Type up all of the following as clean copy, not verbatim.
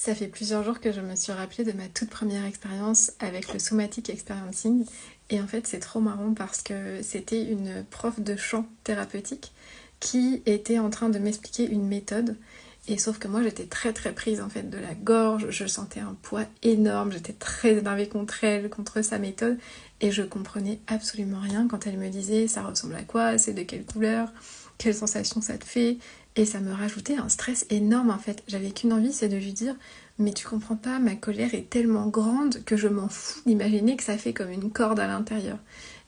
Ça fait plusieurs jours que je me suis rappelée de ma toute première expérience avec le somatic experiencing. Et en fait, c'est trop marrant parce que c'était une prof de chant thérapeutique qui était en train de m'expliquer une méthode. Et sauf que moi, j'étais très prise en fait de la gorge, je sentais un poids énorme, j'étais très énervée contre elle, contre sa méthode. Et je comprenais absolument rien quand elle me disait ça ressemble à quoi, c'est de quelle couleur, quelle sensation ça te fait. Et ça me rajoutait un stress énorme en fait. J'avais qu'une envie, c'est de lui dire mais tu comprends pas, ma colère est tellement grande que je m'en fous d'imaginer que ça fait comme une corde à l'intérieur.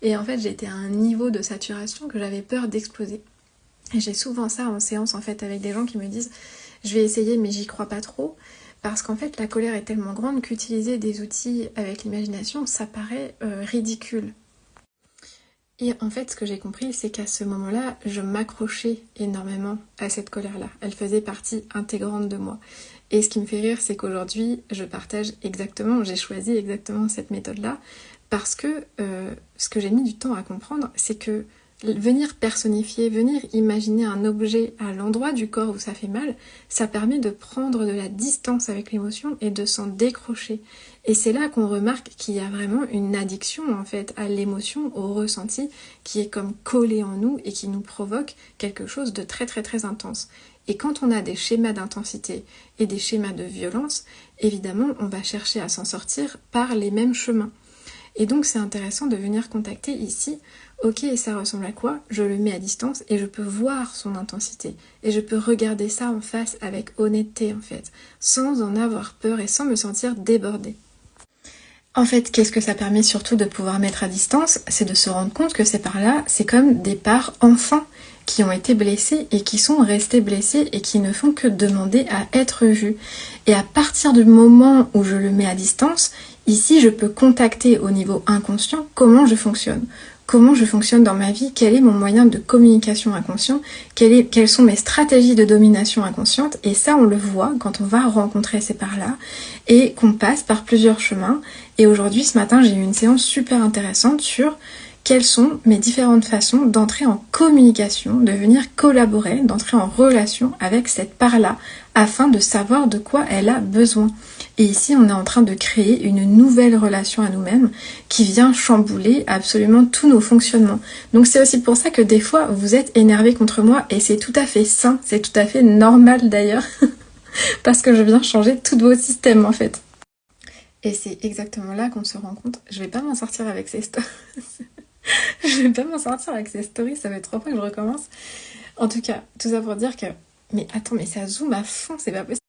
Et en fait, j'étais à un niveau de saturation que j'avais peur d'exploser. Et j'ai souvent ça en séance en fait avec des gens qui me disent je vais essayer mais j'y crois pas trop. Parce qu'en fait, la colère est tellement grande qu'utiliser des outils avec l'imagination, ça paraît ridicule. Et en fait, ce que j'ai compris, c'est qu'à ce moment-là, je m'accrochais énormément à cette colère-là. Elle faisait partie intégrante de moi. Et ce qui me fait rire, c'est qu'aujourd'hui, je partage exactement, j'ai choisi exactement cette méthode-là, parce que ce que j'ai mis du temps à comprendre, c'est que venir personnifier, venir imaginer un objet à l'endroit du corps où ça fait mal, ça permet de prendre de la distance avec l'émotion et de s'en décrocher. Et c'est là qu'on remarque qu'il y a vraiment une addiction en fait à l'émotion, au ressenti, qui est comme collé en nous et qui nous provoque quelque chose de très intense. Et quand on a des schémas d'intensité et des schémas de violence, évidemment on va chercher à s'en sortir par les mêmes chemins. Et donc c'est intéressant de venir contacter ici, ok ça ressemble à quoi, je le mets à distance et je peux voir son intensité. Et je peux regarder ça en face avec honnêteté en fait, sans en avoir peur et sans me sentir débordée. En fait, qu'est-ce que ça permet surtout de pouvoir mettre à distance? C'est de se rendre compte que ces parts-là, c'est comme des parts enfants qui ont été blessées et qui sont restées blessées et qui ne font que demander à être vues. Et à partir du moment où je le mets à distance, ici je peux contacter au niveau inconscient comment je fonctionne. Comment je fonctionne dans ma vie, quel est mon moyen de communication inconscient, quelles sont mes stratégies de domination inconsciente, et ça on le voit quand on va rencontrer ces parts-là, et qu'on passe par plusieurs chemins. Et aujourd'hui, ce matin, j'ai eu une séance super intéressante sur quelles sont mes différentes façons d'entrer en communication, de venir collaborer, d'entrer en relation avec cette part-là, afin de savoir de quoi elle a besoin. Et ici, on est en train de créer une nouvelle relation à nous-mêmes qui vient chambouler absolument tous nos fonctionnements. Donc c'est aussi pour ça que des fois, vous êtes énervé contre moi et c'est tout à fait sain, c'est tout à fait normal d'ailleurs, parce que je viens changer tous vos systèmes en fait. Et c'est exactement là qu'on se rend compte. Je vais pas m'en sortir avec ces stories. Je vais pas m'en sortir avec ces stories, ça fait 3 fois que je recommence. En tout cas, tout ça pour dire que... Mais attends, mais ça zoome à fond, c'est pas possible.